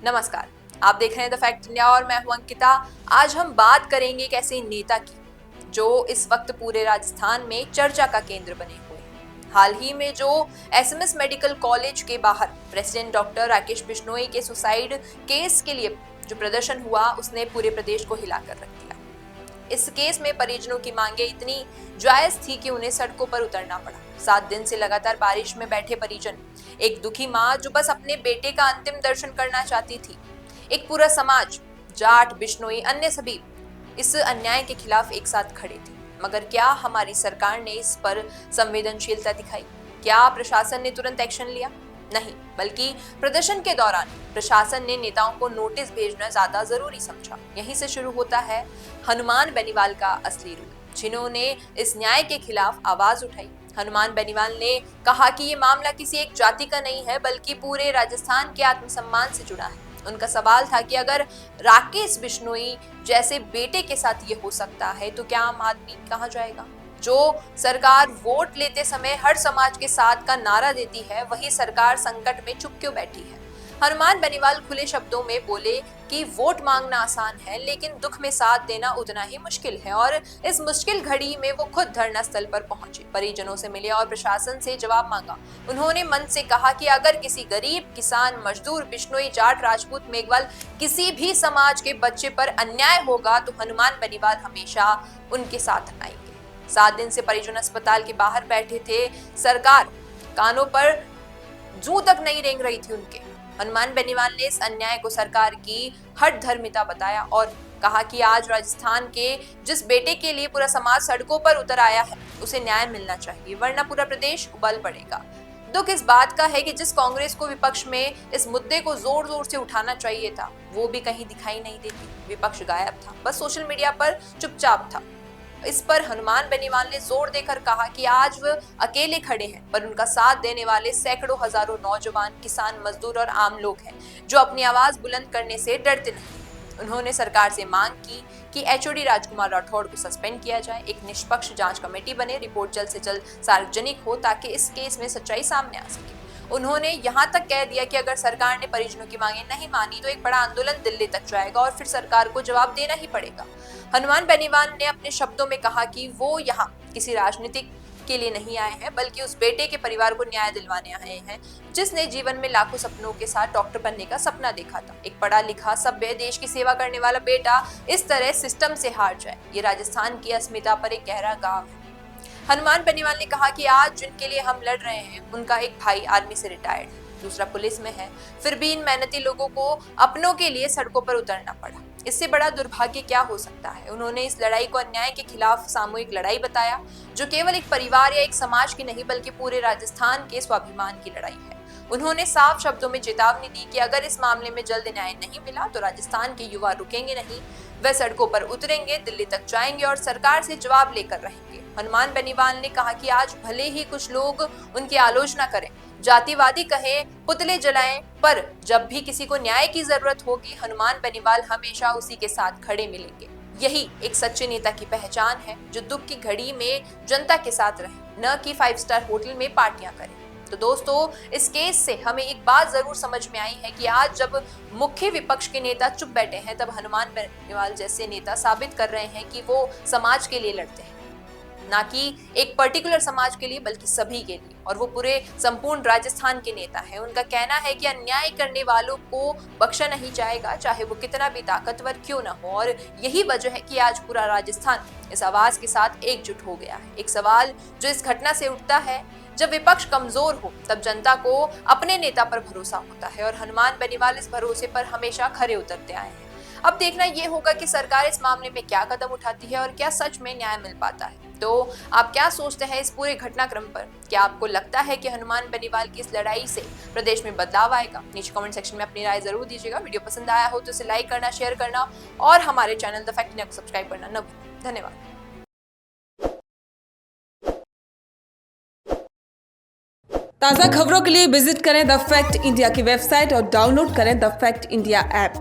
नमस्कार, आप देख रहे हैं द फैक्ट इंडिया और मैं हूं अंकिता। आज हम बात करेंगे एक ऐसे नेता की जो इस वक्त पूरे राजस्थान में चर्चा का केंद्र बने हुए हैं। हाल ही में जो एसएमएस मेडिकल कॉलेज के बाहर प्रेसिडेंट डॉक्टर राकेश बिश्नोई के सुसाइड केस के लिए जो प्रदर्शन हुआ, उसने पूरे प्रदेश को हिलाकर रख दिया। इस केस में परिजनों की मांगे इतनी जायज थी कि उन्हें सड़कों पर उतरना पड़ा। 7 दिन से लगातार बारिश में बैठे परिजन, एक दुखी माँ जो बस अपने बेटे का अंतिम दर्शन करना चाहती थी, एक पूरा समाज, जाट, बिश्नोई, अन्य सभी इस अन्याय के खिलाफ एक साथ खड़े थे। मगर क्या हमारी सरकार ने इस पर संवेदनशीलता दिखाई? क्या प्रशासन ने तुरंत एक्शन लिया? नहीं, बल्कि प्रदर्शन के दौरान प्रशासन ने नेताओं को नोटिस भेजना ज्यादा जरूरी समझा। यहीं से शुरू होता है हनुमान बेनीवाल का असली रूप, जिन्होंने इस न्याय के खिलाफ आवाज उठाई। हनुमान बेनीवाल ने कहा कि ये मामला किसी एक जाति का नहीं है, बल्कि पूरे राजस्थान के आत्मसम्मान से जुड़ा है। उनका सवाल था कि अगर राकेश बिश्नोई जैसे बेटे के साथ ये हो सकता है, तो क्या आम आदमी कहाँ जाएगा? जो सरकार वोट लेते समय हर समाज के साथ का नारा देती है, वही सरकार संकट में चुप क्यों बैठी है? हनुमान बेनीवाल खुले शब्दों में बोले कि वोट मांगना आसान है, लेकिन दुख में साथ देना उतना ही मुश्किल है। और इस मुश्किल घड़ी में वो खुद धरना स्थल पर पहुंचे, परिजनों से मिले और प्रशासन से जवाब मांगा। उन्होंने मन से कहा कि अगर किसी गरीब, किसान, मजदूर, बिश्नोई, जाट, राजपूत, मेघवाल, किसी भी समाज के बच्चे पर अन्याय होगा तो हनुमान बेनीवाल हमेशा उनके साथ आएंगे। 7 दिन से परिजन अस्पताल के बाहर बैठे थे। सरकार कानों पर जूं तक नहीं रेंग रही थी उनके। हनुमान बेनीवाल ने इस अन्याय को सरकार की हठ धर्मिता बताया और कहा कि आज राजस्थान के जिस बेटे के लिए पूरा समाज सड़कों पर उतर आया है, उसे न्याय मिलना चाहिए, वरना पूरा प्रदेश उबल पड़ेगा। दुख इस बात का है कि जिस कांग्रेस को विपक्ष में इस मुद्दे को जोर जोर से उठाना चाहिए था, वो भी कहीं दिखाई नहीं देती। विपक्ष गायब था, बस सोशल मीडिया पर चुपचाप था। इस पर हनुमान बेनीवाल ने जोर देकर कहा कि आज वो अकेले खड़े हैं, पर उनका साथ देने वाले सैकड़ों हजारों नौजवान, किसान, मजदूर और आम लोग हैं, जो अपनी आवाज बुलंद करने से डरते नहीं। उन्होंने सरकार से मांग की कि एचओडी राजकुमार राठौड़ को सस्पेंड किया जाए, एक निष्पक्ष जांच कमेटी बने, रिपोर्ट जल्द से जल्द सार्वजनिक हो ताकि इस केस में सच्चाई सामने आ सके। उन्होंने यहाँ तक कह दिया कि अगर सरकार ने परिजनों की मांगे नहीं मानी तो एक बड़ा आंदोलन दिल्ली तक जाएगा और फिर सरकार को जवाब देना ही पड़ेगा। हनुमान बेनीवाल ने अपने शब्दों में कहा कि वो यहाँ किसी राजनीतिक के लिए नहीं आए हैं, बल्कि उस बेटे के परिवार को न्याय दिलवाने आए हैं, जिसने जीवन में लाखों सपनों के साथ डॉक्टर बनने का सपना देखा था। एक पढ़ा लिखा, सभ्य, देश की सेवा करने वाला बेटा इस तरह सिस्टम से हार जाए, ये राजस्थान की अस्मिता पर एक गहरा घाव है। हनुमान बेनीवाल ने कहा कि आज जिनके लिए हम लड़ रहे हैं, उनका एक भाई आर्मी से रिटायर्ड है, दूसरा पुलिस में है, फिर भी इन मेहनती लोगों को अपनों के लिए सड़कों पर उतरना पड़ा। इससे बड़ा दुर्भाग्य क्या हो सकता है? उन्होंने इस लड़ाई को अन्याय के खिलाफ सामूहिक लड़ाई बताया, जो केवल एक परिवार या एक समाज की नहीं, बल्कि पूरे राजस्थान के स्वाभिमान की लड़ाई है। उन्होंने साफ शब्दों में चेतावनी दी कि अगर इस मामले में जल्द न्याय नहीं मिला तो राजस्थान के युवा रुकेंगे नहीं, वे सड़कों पर उतरेंगे, दिल्ली तक जाएंगे और सरकार से जवाब लेकर रहेंगे। हनुमान बेनीवाल ने कहा कि आज भले ही कुछ लोग उनकी आलोचना करें, जातिवादी कहें, पुतले जलाएं, पर जब भी किसी को न्याय की जरूरत होगी, हनुमान बेनीवाल हमेशा उसी के साथ खड़े मिलेंगे। यही एक सच्चे नेता की पहचान है, जो दुख की घड़ी में जनता के साथ रहे, न कि 5 स्टार होटल में पार्टियां करें। तो दोस्तों, इस केस से हमें एक बात जरूर समझ में आई है कि आज जब मुख्य विपक्ष के नेता चुप बैठे हैं, तब हनुमान बेनीवाल जैसे नेता साबित कर रहे हैं कि वो समाज के लिए लड़ते हैं, ना कि एक पर्टिकुलर समाज के लिए, बल्कि सभी के लिए। और वो पूरे संपूर्ण राजस्थान के नेता हैं। उनका कहना है कि अन्याय करने वालों को बख्शा नहीं जाएगा, चाहे वो कितना भी ताकतवर क्यों ना हो। और यही वजह है कि आज पूरा राजस्थान इस आवाज के साथ एकजुट हो गया है। एक सवाल जो इस घटना से उठता है, जब विपक्ष कमजोर हो तब जनता को अपने नेता पर भरोसा होता है, और हनुमान बेनीवाल इस भरोसे पर हमेशा खरे उतरते आए हैं। अब देखना ये होगा कि सरकार इस मामले में क्या कदम उठाती है और क्या सच में न्याय मिल पाता है। तो आप क्या सोचते हैं इस पूरे घटनाक्रम पर? क्या आपको लगता है कि हनुमान बेनीवाल की इस लड़ाई से प्रदेश में बदलाव आएगा? नीचे कमेंट सेक्शन में अपनी राय जरूर दीजिएगा। वीडियो पसंद आया हो तो इसे लाइक करना, शेयर करना और हमारे चैनल द फैक्ट इंडिया को सब्सक्राइब करना न भूलें। धन्यवाद। ताज़ा खबरों के लिए विजिट करें द फैक्ट इंडिया की वेबसाइट और डाउनलोड करें द फैक्ट इंडिया ऐप।